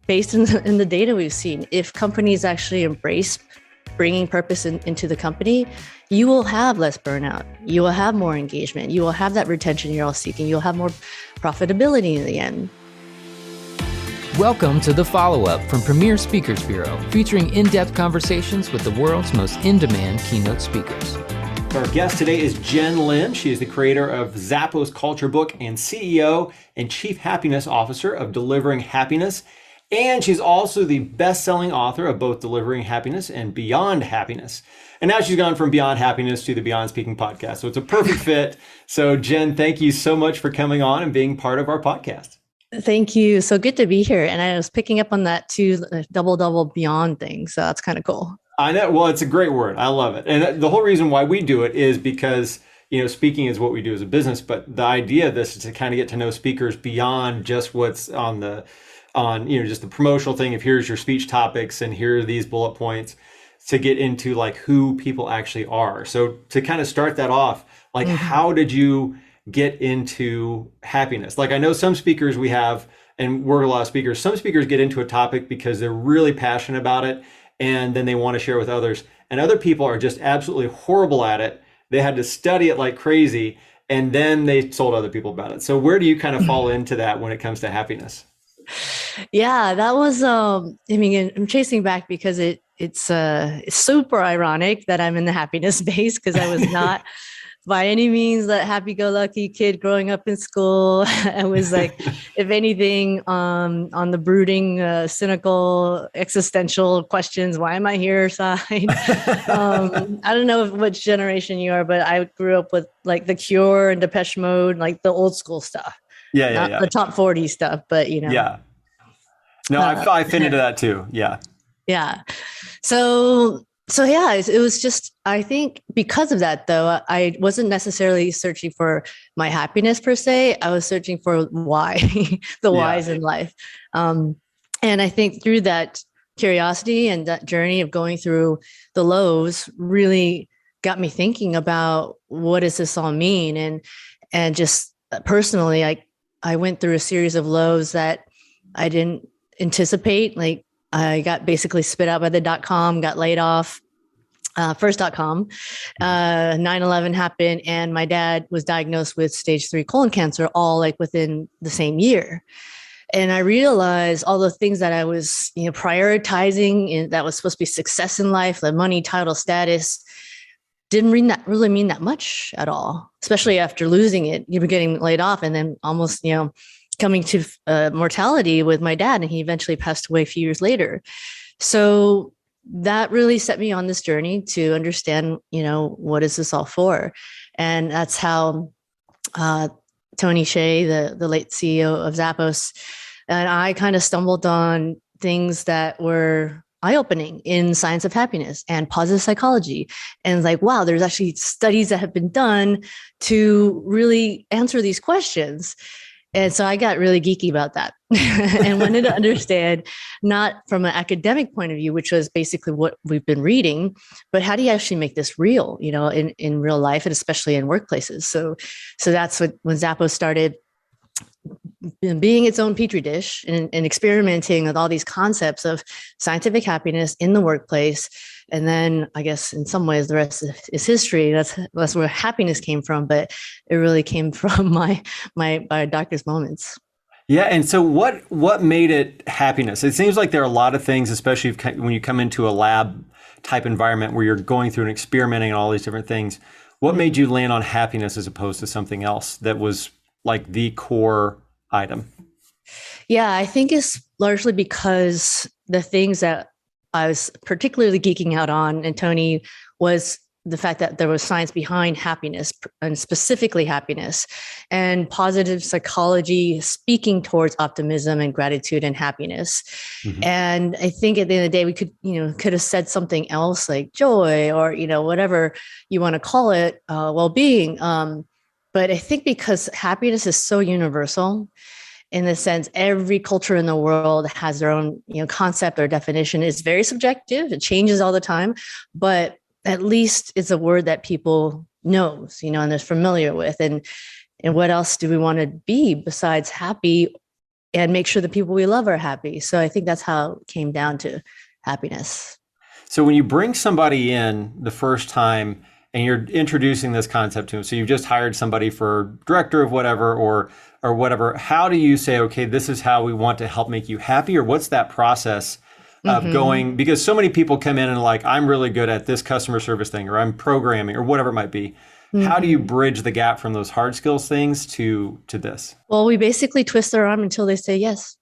based in the data we've seen, if companies actually embrace bringing purpose into the company, you will have less burnout. You will have more engagement. You will have that retention you're all seeking. You'll have more profitability in the end. Welcome to The Follow-Up from Premier Speakers Bureau, featuring in-depth conversations with the world's most in-demand keynote speakers. Our guest today is Jenn Lim. She is the creator of Zappos Culture Book and CEO and Chief Happiness Officer of Delivering Happiness. And she's also the best-selling author of both Delivering Happiness and Beyond Happiness. And now she's gone from Beyond Happiness to the Beyond Speaking podcast. So it's a perfect fit. So Jenn, thank you so much for coming on and being part of our podcast. Thank you. So good to be here. And I was picking up on that too, the double beyond thing. So that's kind of cool. I know. Well, it's a great word. I love it. And the whole reason why we do it is because, speaking is what we do as a business. But the idea of this is to kind of get to know speakers beyond just what's on just the promotional thing of here's your speech topics and here are these bullet points, to get into like who people actually are. So to kind of start that off, like how did you get into happiness? Like I know some speakers we have, and we're a lot of speakers, some speakers get into a topic because they're really passionate about it and then they want to share with others. And other people are just absolutely horrible at it. They had to study it like crazy and then they told other people about it. So where do you kind of fall into that when it comes to happiness? Yeah, that was, I'm chasing back because it's super ironic that I'm in the happiness space because I was not by any means that happy-go-lucky kid growing up in school. I was like, if anything, on the brooding, cynical, existential questions, why am I here side. I don't know which generation you are, but I grew up with like The Cure and Depeche Mode, like the old school stuff. Yeah. The top 40 stuff, but Yeah. No, I fit into that too. Yeah. Yeah. So yeah, it was just, I think because of that though, I wasn't necessarily searching for my happiness per se. I was searching for why, whys in life. And I think through that curiosity and that journey of going through the lows really got me thinking about what does this all mean? And just personally, I went through a series of lows that I didn't anticipate. Like I got basically spit out by the .com, got laid off. First .com, 9/11 happened, and my dad was diagnosed with stage 3 colon cancer, all like within the same year. And I realized all the things that I was, prioritizing, and that was supposed to be success in life, the money, title, status, didn't really mean that much at all. Especially after losing it, you were getting laid off, and then almost, coming to mortality with my dad, and he eventually passed away a few years later. So that really set me on this journey to understand, what is this all for? And that's how Tony Hsieh, the late CEO of Zappos, and I kind of stumbled on things that were eye-opening in science of happiness and positive psychology. And like, wow, there's actually studies that have been done to really answer these questions. And so I got really geeky about that and wanted to understand, not from an academic point of view, which was basically what we've been reading, but how do you actually make this real, in real life and especially in workplaces? So that's when Zappos started being its own petri dish and experimenting with all these concepts of scientific happiness in the workplace. And then I guess in some ways the rest is history. That's where happiness came from, but it really came from my darkest moments. Yeah. And so what made it happiness? It seems like there are a lot of things, especially when you come into a lab type environment where you're going through and experimenting on all these different things. What made you land on happiness as opposed to something else that was like the core item? Yeah, I think it's largely because the things that I was particularly geeking out on, and Tony, was the fact that there was science behind happiness, and specifically happiness, and positive psychology speaking towards optimism and gratitude and happiness. Mm-hmm. And I think at the end of the day, we could have said something else like joy or, whatever you want to call it, well-being. But I think because happiness is so universal, in the sense every culture in the world has their own, concept or definition. It's very subjective. It changes all the time, but at least it's a word that people knows, and they're familiar with. And what else do we want to be besides happy and make sure the people we love are happy. So I think that's how it came down to happiness. So when you bring somebody in the first time and you're introducing this concept to them, so you've just hired somebody for director of whatever or whatever, how do you say, okay, this is how we want to help make you happy? Or what's that process of going? Because so many people come in and like, I'm really good at this customer service thing, or I'm programming, or whatever it might be. How do you bridge the gap from those hard skills things to this? Well, we basically twist their arm until they say yes.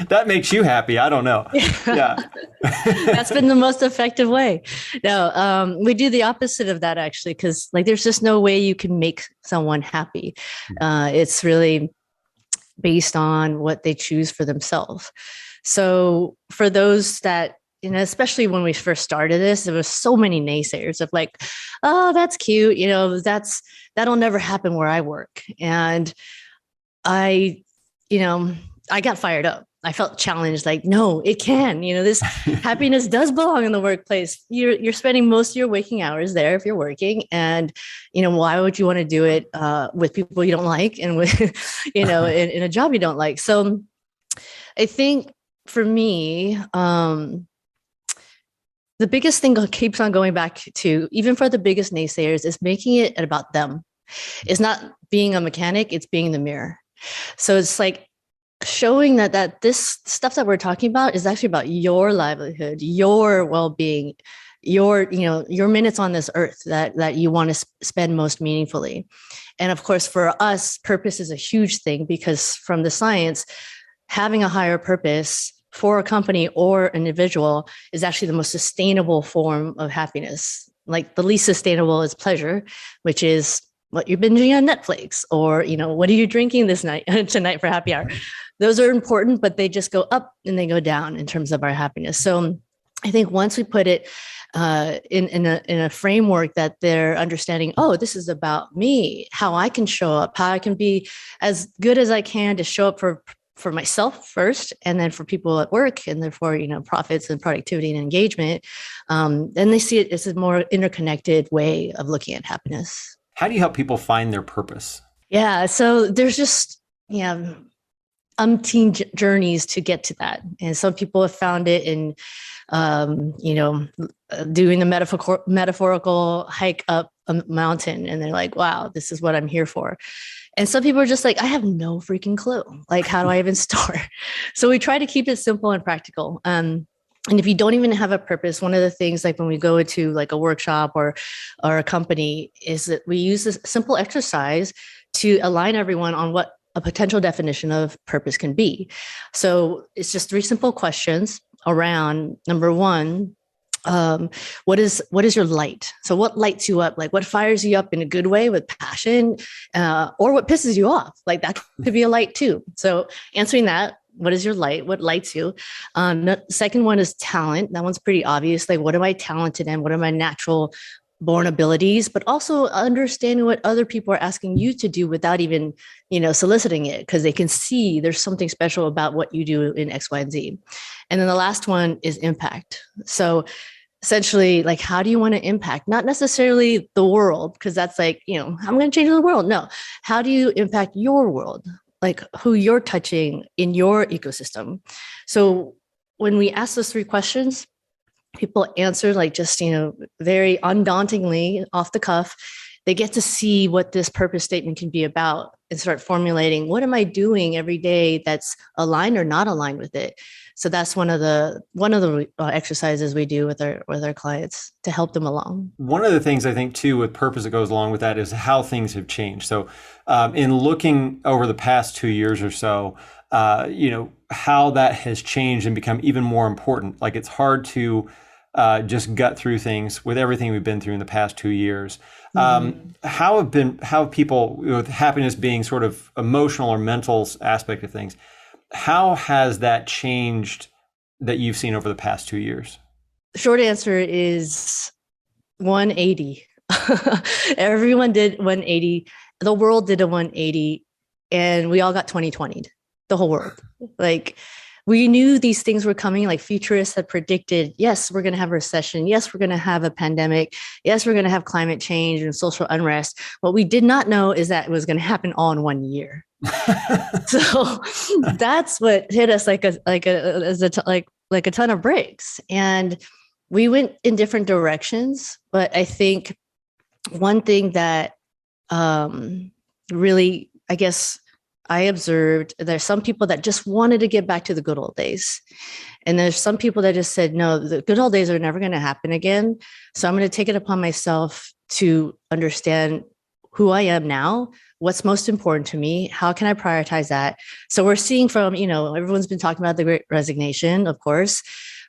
That makes you happy. I don't know. Yeah. That's been the most effective way. No, we do the opposite of that, actually, because like there's just no way you can make someone happy. It's really based on what they choose for themselves. So for those that, especially when we first started this, there was so many naysayers of like, oh, that's cute. That'll never happen where I work. And I got fired up. I felt challenged, like, no, it can, this happiness does belong in the workplace. You're spending most of your waking hours there if you're working. And, why would you want to do it with people you don't like and with, in a job you don't like? So I think for me, the biggest thing keeps on going back to, even for the biggest naysayers, is making it about them. It's not being a mechanic, it's being the mirror. So it's like showing that this stuff that we're talking about is actually about your livelihood, your well-being, your minutes on this earth that you want to spend most meaningfully. And of course, for us, purpose is a huge thing, because from the science, having a higher purpose for a company or an individual is actually the most sustainable form of happiness. Like the least sustainable is pleasure, which is what you're binging on Netflix, or, what are you drinking tonight for happy hour? Those are important, but they just go up and they go down in terms of our happiness. So I think once we put it in a framework that they're understanding, oh, this is about me, how I can show up, how I can be as good as I can to show up for myself first, and then for people at work, and therefore, profits and productivity and engagement. Then they see it as a more interconnected way of looking at happiness. How do you help people find their purpose? Yeah. So there's just, umpteen journeys to get to that. And some people have found it in, doing the metaphorical hike up a mountain. And they're like, wow, this is what I'm here for. And some people are just like, I have no freaking clue. Like, how do I even start? So we try to keep it simple and practical. And if you don't even have a purpose, one of the things, like when we go into like a workshop or a company, is that we use this simple exercise to align everyone on what a potential definition of purpose can be. So it's just 3 simple questions around, number 1, what is your light? So what lights you up? Like what fires you up in a good way with passion, or what pisses you off? Like that could be a light too. So answering that, what is your light? What lights you? The second one is talent. That one's pretty obvious. Like, what am I talented in? What are my natural born abilities? But also understanding what other people are asking you to do without even, soliciting it, because they can see there's something special about what you do in X, Y, and Z. And then the last one is impact. So essentially, like, how do you want to impact? Not necessarily the world, because that's like, I'm going to change the world. No. How do you impact your world? Like who you're touching in your ecosystem. So when we ask those 3 questions, people answer like just, very undauntingly off the cuff. They get to see what this purpose statement can be about and start formulating, what am I doing every day that's aligned or not aligned with it? So that's one of the exercises we do with our clients to help them along. One of the things I think too with purpose that goes along with that is how things have changed. So in looking over the past 2 years or so, how that has changed and become even more important. Like it's hard to just gut through things with everything we've been through in the past 2 years. How have people, with happiness being sort of emotional or mental aspect of things, how has that changed that you've seen over the past 2 years? The short answer is 180. Everyone did 180. The world did a 180, and we all got 2020'd, the whole world. Like we knew these things were coming, like futurists had predicted, yes, we're going to have a recession. Yes, we're going to have a pandemic. Yes, we're going to have climate change and social unrest. What we did not know is that it was going to happen all in 1 year. So that's what hit us like a ton of bricks. And we went in different directions. But I think one thing that really, I guess, I observed, there's some people that just wanted to get back to the good old days. And there's some people that just said, no, the good old days are never going to happen again. So I'm going to take it upon myself to understand who I am now, what's most important to me, how can I prioritize that? So we're seeing from, everyone's been talking about the Great Resignation, of course,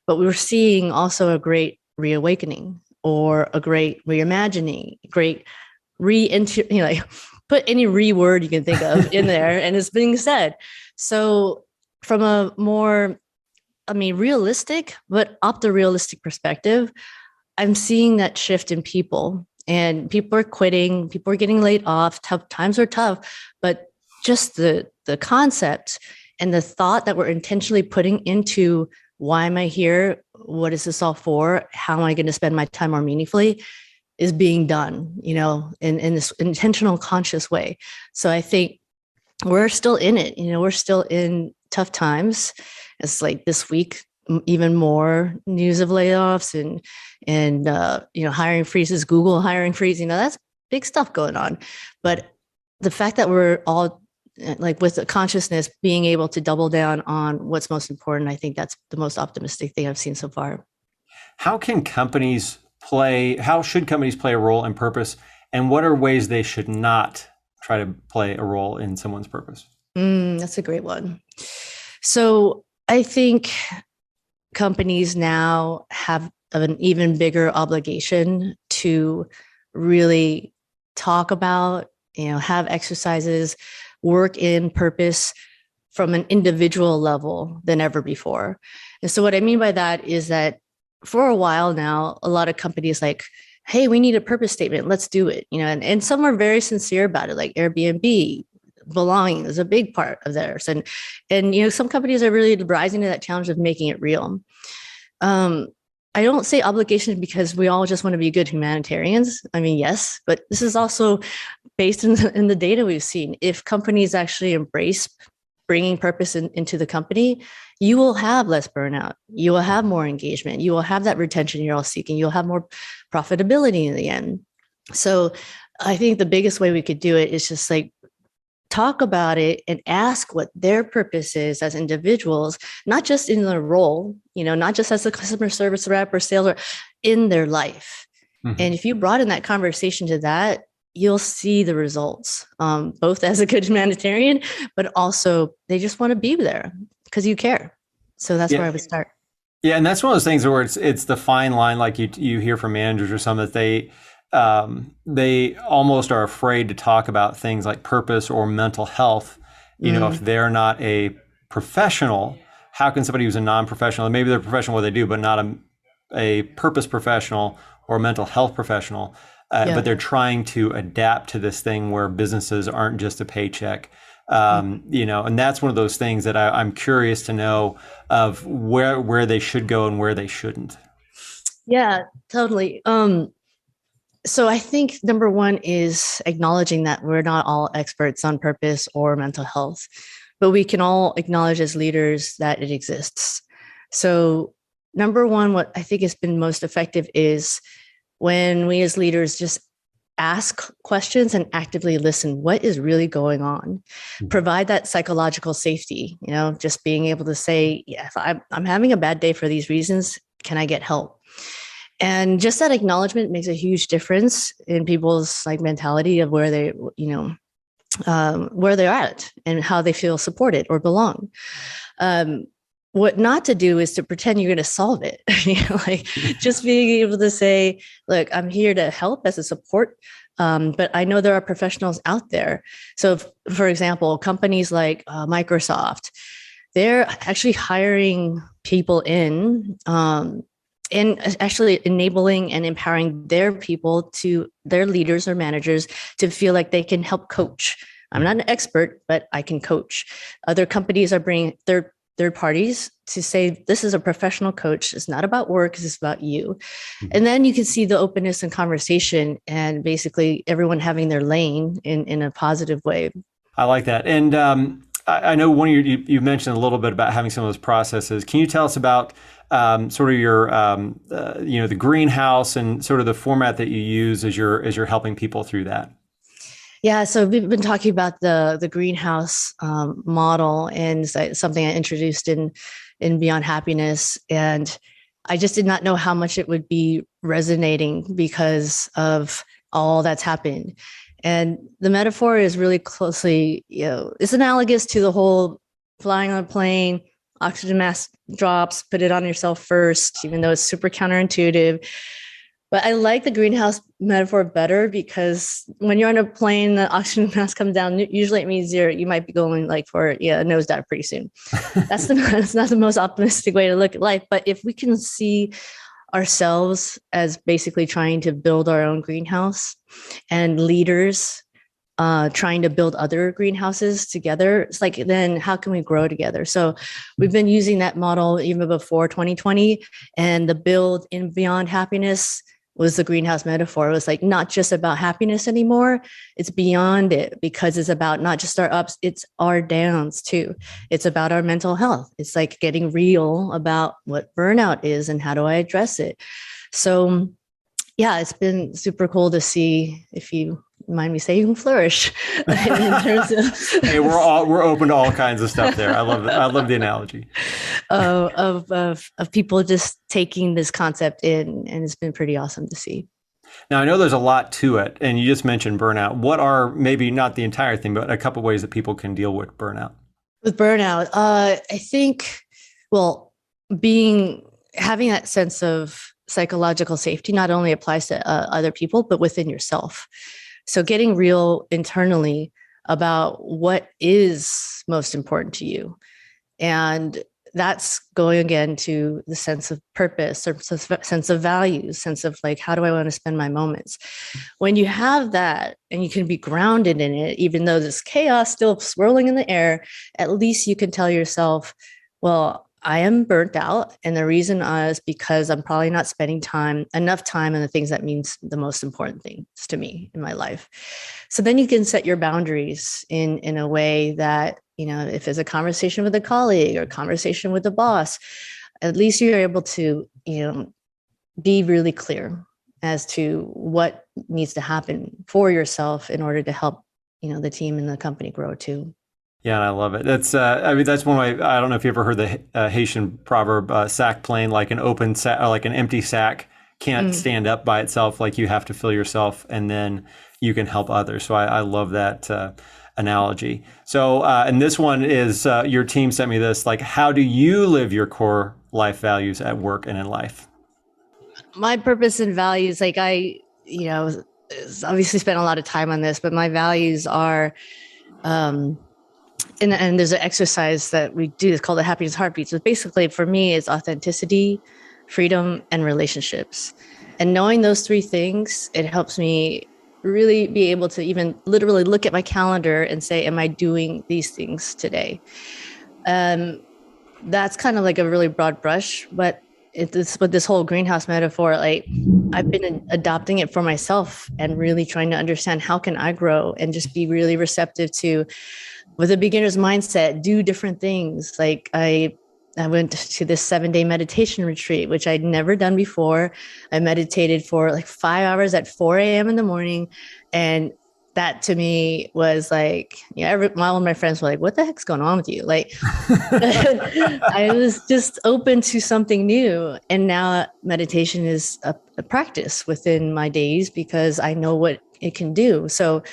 but we're seeing also a great reawakening or a great reimagining, great put any word you can think of in there and it's being said. So from a more, realistic, but optorealistic perspective, I'm seeing that shift in people, and people are quitting, people are getting laid off, times are tough, but just the concept and the thought that we're intentionally putting into why am I here? What is this all for? How am I going to spend my time more meaningfully? Is being done, in this intentional, conscious way. So I think we're still in it. We're still in tough times. It's like this week, even more news of layoffs and hiring freezes, Google hiring freeze. That's big stuff going on. But the fact that we're all like with the consciousness being able to double down on what's most important, I think that's the most optimistic thing I've seen so far. How should companies play a role in purpose, and what are ways they should not try to play a role in someone's purpose? That's a great one. So I think companies now have an even bigger obligation to really talk about, have exercises, work in purpose from an individual level than ever before. And so what I mean by that is that for a while now, a lot of companies like, hey, we need a purpose statement. Let's do it. And some are very sincere about it, like Airbnb. Belonging is a big part of theirs. And some companies are really rising to that challenge of making it real. I don't say obligation because we all just want to be good humanitarians. Yes, but this is also based in the data we've seen. If companies actually embrace bringing purpose into the company, you will have less burnout. You will have more engagement. You will have that retention you're all seeking. You'll have more profitability in the end. So I think the biggest way we could do it is just like talk about it and ask what their purpose is as individuals, not just in their role, not just as a customer service rep or sales, in their life. Mm-hmm. And if you broaden that conversation to that, you'll see the results, both as a good humanitarian, but also they just want to be there because you care. So that's where I would start. Yeah. And that's one of those things where it's the fine line, like you hear from managers or some that they almost are afraid to talk about things like purpose or mental health. If they're not a professional, how can somebody who's a non-professional, maybe they're professional what they do, but not a purpose professional or a mental health professional, but they're trying to adapt to this thing where businesses aren't just a paycheck. And that's one of those things that I'm curious to know of where they should go and where they shouldn't. Yeah, totally. So I think number one is acknowledging that we're not all experts on purpose or mental health, but we can all acknowledge as leaders that it exists. So number one, what I think has been most effective is when we as leaders just ask questions and actively listen. What is really going on? Provide that psychological safety, just being able to say, yeah, if I'm having a bad day for these reasons, can I get help? And just that acknowledgement makes a huge difference in people's mentality of where they, where they're at and how they feel supported or belong. What not to do is to pretend you're going to solve it. Just being able to say, look, I'm here to help as a support. But I know there are professionals out there. So for example, companies like Microsoft, they're actually hiring people in, and actually enabling and empowering their leaders or managers to feel like they can help coach. I'm not an expert, but I can coach. Other companies are bringing third parties to say, this is a professional coach. It's not about work. It's about you. Mhm. And then you can see the openness and conversation and basically everyone having their lane in a positive way. I like that. And I know one of you mentioned a little bit about having some of those processes. Can you tell us about sort of your, the greenhouse and sort of the format that you use as you're helping people through that? Yeah, so we've been talking about the greenhouse model, and something I introduced in Beyond Happiness, and I just did not know how much it would be resonating because of all that's happened. And the metaphor is really closely, it's analogous to the whole flying on a plane, oxygen mask drops, put it on yourself first, even though it's super counterintuitive. But I like the greenhouse metaphor better because when you're on a plane, the oxygen mask comes down. Usually it means you might be going like for a nosedive pretty soon. That's not the most optimistic way to look at life. But if we can see ourselves as basically trying to build our own greenhouse and leaders trying to build other greenhouses together, it's like, then how can we grow together? So we've been using that model even before 2020, and the build in Beyond Happiness was the greenhouse metaphor. It was like not just about happiness anymore. It's beyond it, because it's about not just our ups, it's our downs too. It's about our mental health. It's like getting real about what burnout is and how do I address it. So yeah, it's been super cool to see, if you mind me saying, flourish in terms of Hey, we're open to all kinds of stuff there. I love the analogy of people just taking this concept in, and it's been pretty awesome to see. Now, I know there's a lot to it, and you just mentioned burnout. What are, maybe not the entire thing, but a couple of ways that people can deal with burnout? With burnout, I think, having that sense of psychological safety not only applies to other people, but within yourself. So getting real internally about what is most important to you. And that's going again to the sense of purpose or sense of values, sense of like, how do I want to spend my moments? When you have that and you can be grounded in it, even though there's chaos still swirling in the air, at least you can tell yourself, well, I am burnt out. And the reason is because I'm probably not spending enough time on the things that means the most important things to me in my life. So then you can set your boundaries in a way that, if it's a conversation with a colleague or a conversation with a boss, at least you're able to, be really clear as to what needs to happen for yourself in order to help, the team and the company grow too. Yeah, and I love it. That's that's one of my, I don't know if you ever heard the Haitian proverb, sack plain, like an open sack, or like an empty sack can't stand up by itself. Like you have to fill yourself and then you can help others. So I love that analogy. So, and this one is, your team sent me this, like, how do you live your core life values at work and in life? My purpose and values, like obviously spent a lot of time on this, but my values are, and there's an exercise that we do, it's called the happiness heartbeats. So basically for me, it's authenticity, freedom, and relationships. And knowing those three things, it helps me really be able to even literally look at my calendar and say, am I doing these things today? That's kind of like a really broad brush, but with this whole greenhouse metaphor, like I've been adopting it for myself and really trying to understand how can I grow and just be really receptive to, with a beginner's mindset, do different things. Like I went to this 7-day meditation retreat, which I'd never done before. I meditated for like 5 hours at 4 a.m. in the morning. And that to me was like, all of my friends were like, what the heck's going on with you? Like, I was just open to something new. And now meditation is a practice within my days because I know what it can do. So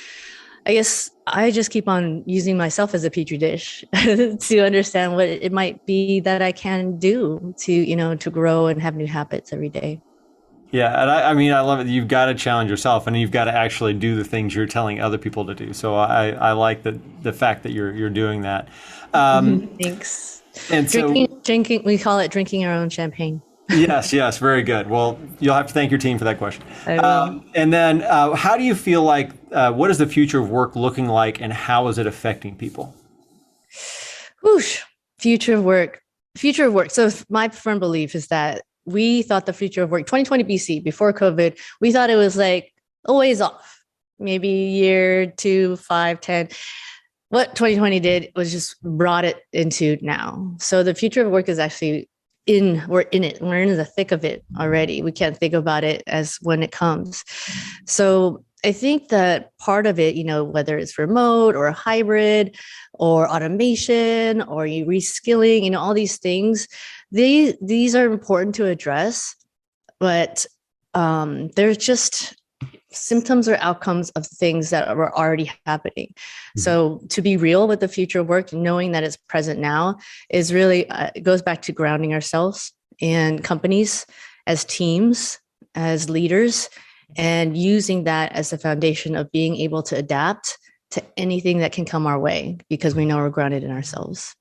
I guess I just keep on using myself as a petri dish to understand what it might be that I can do to grow and have new habits every day. Yeah, and I love it. You've got to challenge yourself, and you've got to actually do the things you're telling other people to do. So I like the fact that you're doing that. Thanks. And drinking, we call it drinking our own champagne. Yes, very good. Well, you'll have to thank your team for that question. I will. And then, how do you feel like? What is the future of work looking like, and how is it affecting people? Whoosh. Future of work. So my firm belief is that we thought the future of work, 2020 BC, before COVID, we thought it was like a ways off, maybe year 2, 5, 10. What 2020 did was just brought it into now. So the future of work is actually we're in it. We're in the thick of it already. We can't think about it as when it comes. So I think that part of it, whether it's remote or hybrid or automation or you reskilling, all these things, these are important to address, but there's just symptoms or outcomes of things that are already happening. Mm-hmm. So to be real with the future of work, knowing that it's present now is really, it goes back to grounding ourselves and companies as teams, as leaders, and using that as the foundation of being able to adapt to anything that can come our way because we know we're grounded in ourselves.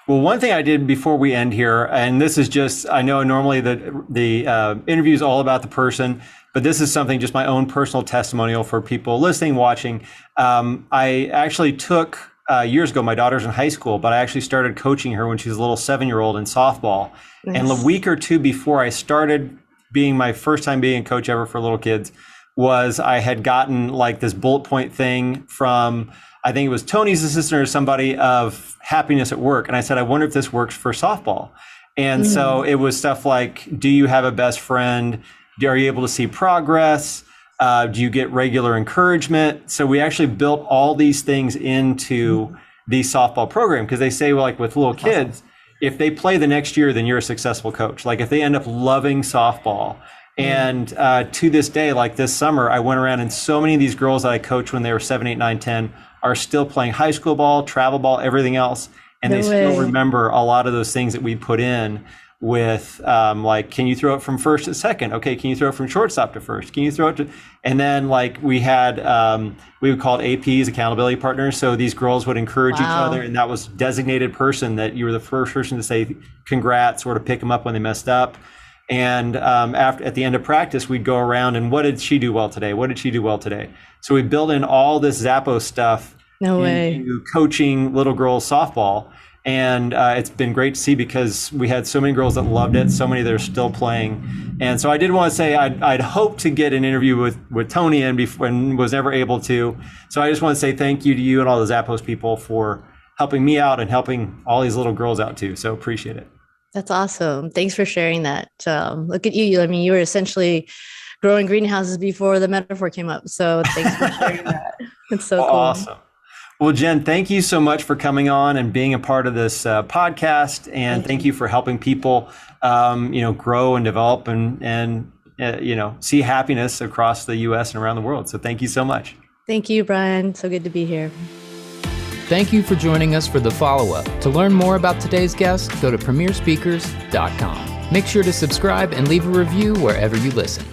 Well, one thing I did before we end here, and this is just, I know normally the interview is all about the person, but this is something, just my own personal testimonial for people listening, watching. I actually took, years ago, my daughter's in high school, but I actually started coaching her when she was a little 7-year-old in softball. Nice. And a week or two before I started being my first time being a coach ever for little kids, was I had gotten like this bullet point thing from, I think it was Tony's assistant or somebody, of happiness at work. And I said, I wonder if this works for softball. And so it was stuff like, do you have a best friend? Are you able to see progress? Do you get regular encouragement? So we actually built all these things into the softball program, because they say, well, like with little kids, if they play the next year, then you're a successful coach. Like if they end up loving softball. And to this day, like this summer, I went around and so many of these girls that I coached when they were 7, 8, 9, 10 are still playing high school ball, travel ball, everything else. And they still remember a lot of those things that we put in with like, can you throw it from first to second? Okay, can you throw it from shortstop to first? Can you throw it to, and then like we had, we would call it APs, accountability partners. So these girls would encourage each other, and that was designated person that you were the first person to say congrats or to pick them up when they messed up. And at the end of practice, we'd go around and what did she do well today? What did she do well today? So we built in all this Zappos stuff into coaching little girls softball. And it's been great to see because we had so many girls that loved it, so many that are still playing. And so I did want to say I'd hoped to get an interview with Tony and was never able to. So I just want to say thank you to you and all the Zappos people for helping me out and helping all these little girls out too. So appreciate it. That's awesome. Thanks for sharing that. Look at you. I mean, you were essentially growing greenhouses before the metaphor came up. So thanks for sharing that. It's so cool. Awesome. Well, Jenn, thank you so much for coming on and being a part of this podcast. And thank you for helping people, grow and develop and see happiness across the U.S. and around the world. So thank you so much. Thank you, Brian. So good to be here. Thank you for joining us for the follow-up. To learn more about today's guest, go to premierspeakers.com. Make sure to subscribe and leave a review wherever you listen.